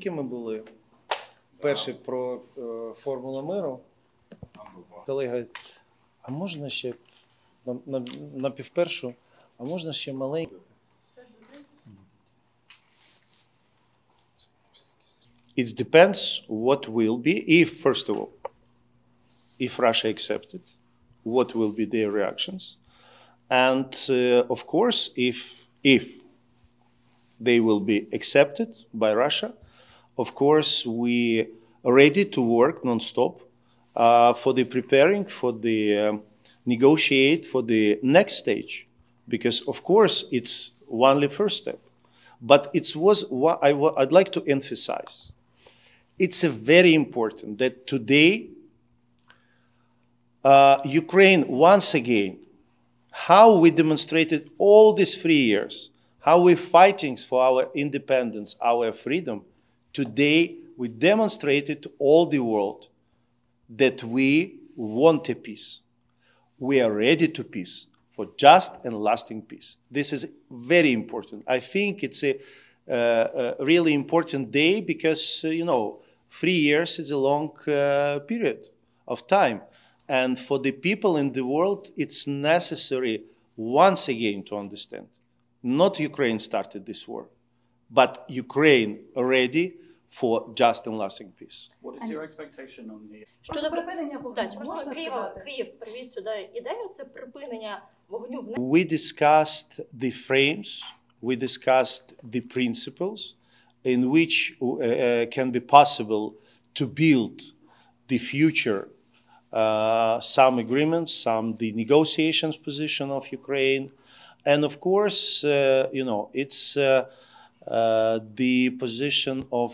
скільки ми були? Перший про формулу миру. Коли говорить, а можна ще на півпершу, а можна ще маленький? It depends what will be, if, first of all, if Russia accepted, what will be their reactions. And of course, if they will be accepted by Russia, of course, we are ready to work non-stop for the preparing, for the negotiate for the next stage. Because, of course, it's only first step. But it was what I'd like to emphasize. It's a very important that today Ukraine, once again, how we demonstrated all these 3 years, how we're fighting for our independence, our freedom, today we demonstrated to all the world that we want a peace. We are ready to peace, for just and lasting peace. This is very important. I think it's a really important day because, 3 years is a long period of time. And for the people in the world, it's necessary once again to understand. Not Ukraine started this war, but Ukraine ready for just and lasting peace. What is your expectation on the... Щодо припинення вогню, можна сказати? Київ привіз сюди ідею, це припинення вогню. We discussed the frames, we discussed the principles in which can be possible to build the future, some agreements, the negotiations position of Ukraine. And of course, it's the position of,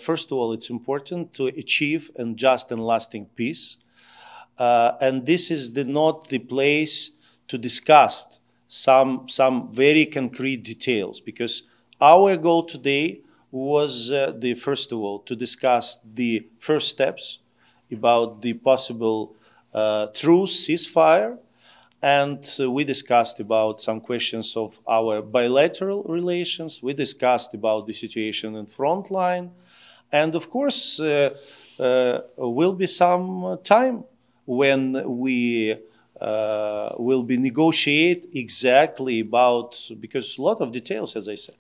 first of all, it's important to achieve a just and lasting peace. And this is not the place to discuss some very concrete details, because our goal today was, first of all, to discuss the first steps about the possible truce, ceasefire. And we discussed about some questions of our bilateral relations. We discussed about the situation in front line. And of course, will be some time when we will be negotiate exactly about, because a lot of details, as I said.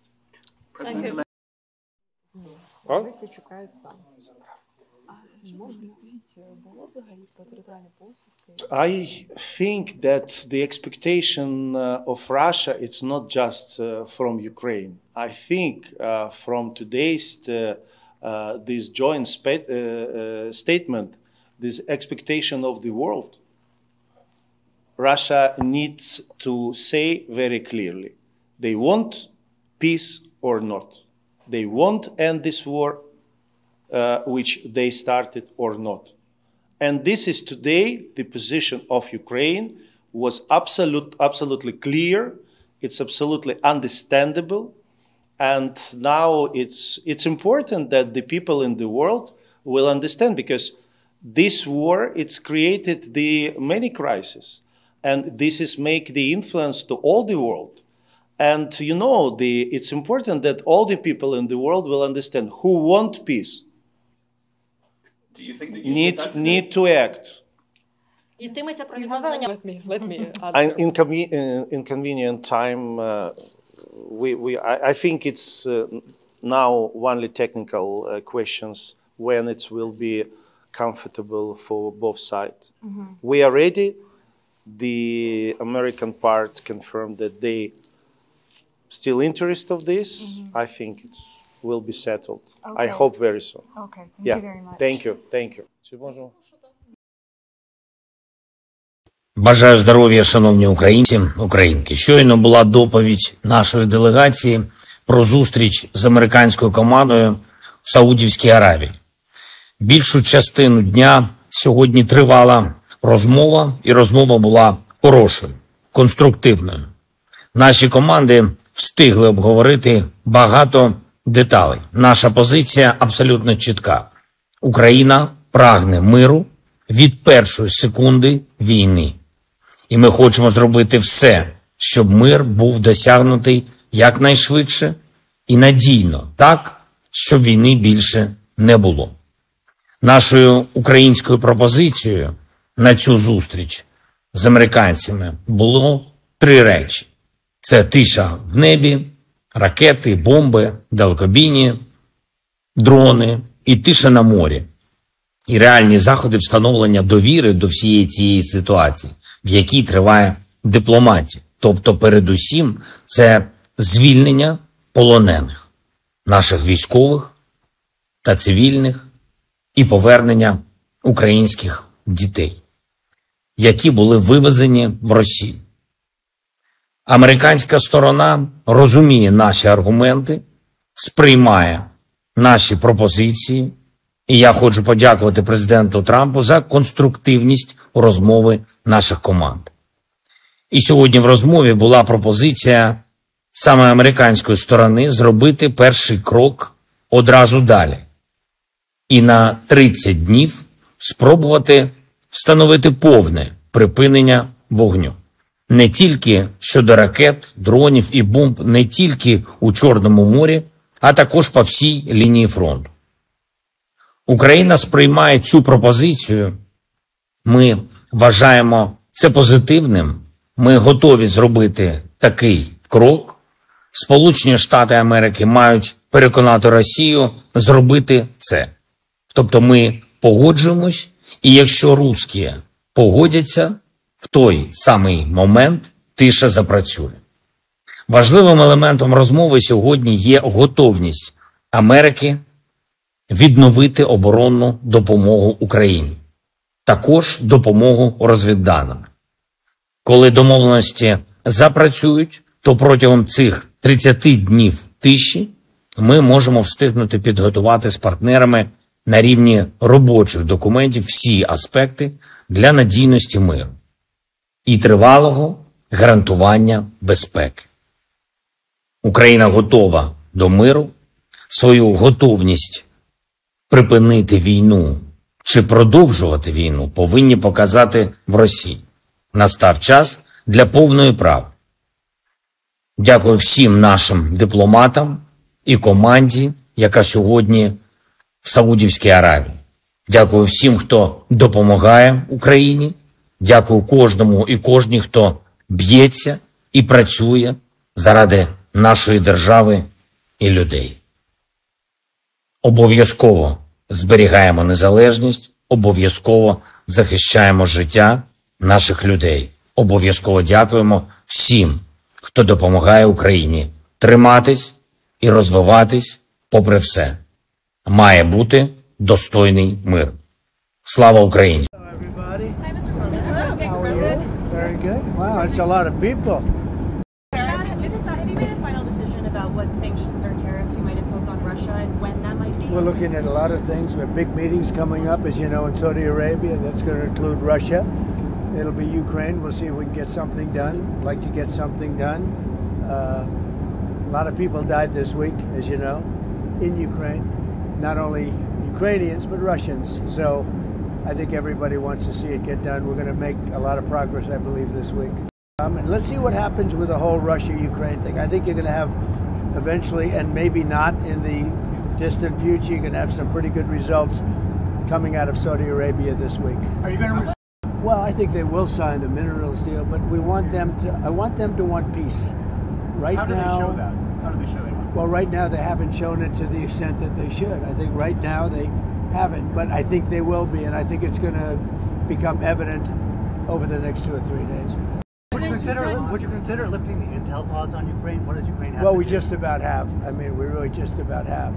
Thank you. I think that the expectation of Russia, it's not just from Ukraine. I think from today's this joint statement, this expectation of the world, Russia needs to say very clearly, they want peace or not. They want to end this war which they started or not. And this is today the position of Ukraine was absolutely clear. It's absolutely understandable. And now it's important that the people in the world will understand, because this war, it's created the many crises. And this is make the influence to all the world. And it's important that all the people in the world will understand who want peace. Do you think that need to act. Йтиметься про відновлення. Let me answer. Inconvenient time. I think it's now only technical questions when it will be comfortable for both sides. Mm-hmm. We are ready. The American part confirmed that they still interested of this. Mm-hmm. I think it will be settled. Okay. I hope very soon. Okay, thank you very much. Thank you. Бажаю здоров'я, шановні українці, українки. Щойно була доповідь нашої делегації про зустріч з американською командою в Саудівській Аравії. Більшу частину дня сьогодні тривала розмова, і розмова була хорошою, конструктивною. Наші команди встигли обговорити багато деталей. Наша позиція абсолютно чітка. Україна прагне миру від першої секунди війни. І ми хочемо зробити все, щоб мир був досягнутий якнайшвидше і надійно, так, щоб війни більше не було. Нашою українською пропозицією на цю зустріч з американцями було 3 речі. Це тиша в небі, ракети, бомби, далекобійні, дрони і тиша на морі. І реальні заходи встановлення довіри до всієї цієї ситуації, в якій триває дипломатія. Тобто, передусім, це звільнення полонених, наших військових та цивільних, і повернення українських дітей, які були вивезені в Росію. Американська сторона розуміє наші аргументи, сприймає наші пропозиції, і я хочу подякувати президенту Трампу за конструктивність розмови наших команд. І сьогодні в розмові була пропозиція саме американської сторони зробити перший крок одразу далі. І на 30 днів спробувати встановити повне припинення вогню. Не тільки щодо ракет, дронів і бомб, не тільки у Чорному морі, а також по всій лінії фронту. Україна сприймає цю пропозицію. Ми вважаємо це позитивним. Ми готові зробити такий крок. Сполучені Штати Америки мають переконати Росію зробити це. Тобто ми погоджуємось, і якщо русські погодяться, в той самий момент тиша запрацює. Важливим елементом розмови сьогодні є готовність Америки відновити оборонну допомогу Україні. Також допомогу розвідданими. Коли домовленості запрацюють, то протягом цих 30 днів тиші ми можемо встигнути підготувати з партнерами на рівні робочих документів всі аспекти для надійності миру і тривалого гарантування безпеки. Україна готова до миру, свою готовність припинити війну чи продовжувати війну повинні показати в Росії. Настав час для повної правди. Дякую всім нашим дипломатам і команді, яка сьогодні в Саудівській Аравії. Дякую всім, хто допомагає Україні. Дякую кожному і кожній, хто б'ється і працює заради нашої держави і людей. Обов'язково зберігаємо незалежність, обов'язково захищаємо життя наших людей. Обов'язково дякуємо всім, хто допомагає Україні триматись і розвиватись попри все. Має бути достойний мир. Слава Україні! Very good. Wow, it's a lot of people. Have you made a final decision about what sanctions or tariffs you might impose on Russia and when that might be? We're looking at a lot of things. We have big meetings coming up, as you know, in Saudi Arabia. That's going to include Russia. It'll be Ukraine. We'll see if we can get something done. I'd like to get something done. A lot of people died this week, as you know, in Ukraine. Not only Ukrainians, but Russians. So I think everybody wants to see it get done. We're going to make a lot of progress, I believe, this week. And let's see what happens with the whole Russia-Ukraine thing. I think you're going to have eventually, and maybe not in the distant future, you're going to have some pretty good results coming out of Saudi Arabia this week. Are you going to? Well, I think they will sign the minerals deal, but we want them to. I want them to want peace. Right How do now, they show that? How do they show they want peace? well, right now they haven't shown it to the extent that they should. I think right now they haven't, but I think they will be, and I think it's going to become evident over the next 2 or 3 days. Would you consider lifting the intel pause on Ukraine? What does Ukraine have Well, to we do? just about have. I mean, we really just about have.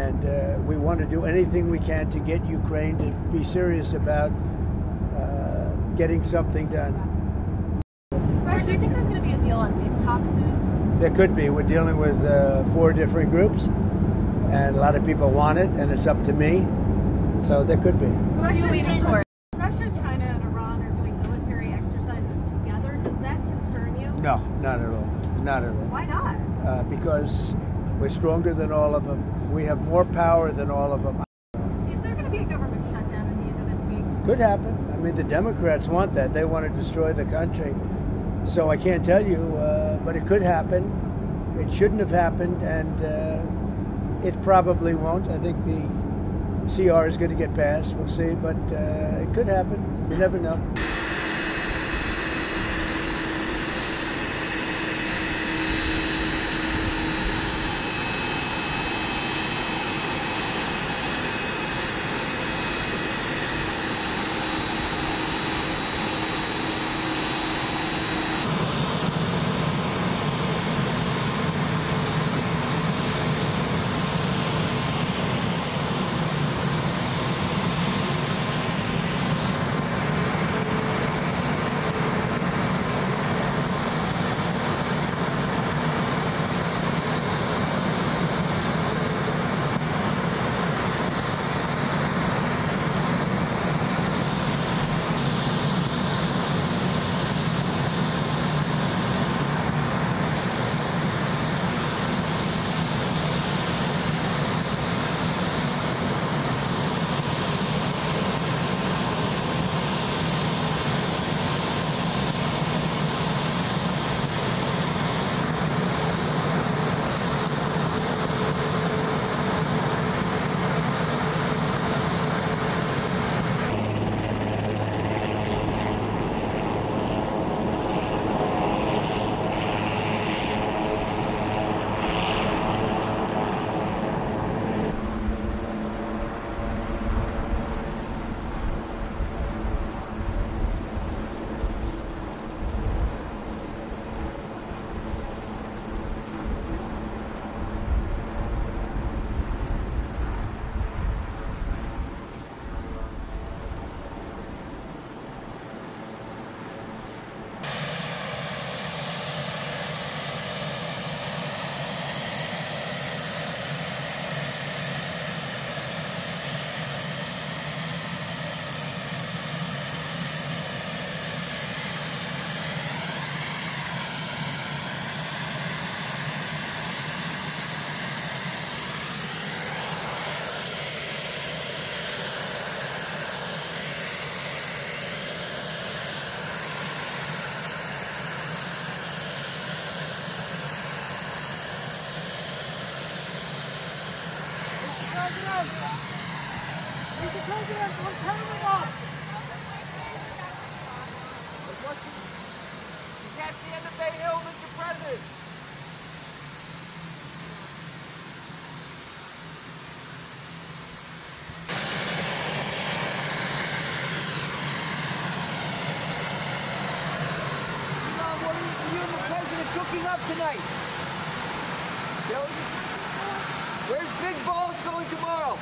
And we want to do anything we can to get Ukraine to be serious about getting something done. Sir, do you think there's going to be a deal on TikTok soon? There could be. We're dealing with 4 different groups, and a lot of people want it, and it's up to me. So there could be. Russia, China, and Iran are doing military exercises together. Does that concern you? No, not at all. Not at all. Why not? Because we're stronger than all of them. We have more power than all of them. Is there going to be a government shutdown at the end of this week? Could happen. I mean, the Democrats want that. They want to destroy the country. So I can't tell you, but it could happen. It shouldn't have happened, and It probably won't. I think the CR is going to get passed. We'll see, but it could happen. You never know. Where's Big Balls going tomorrow?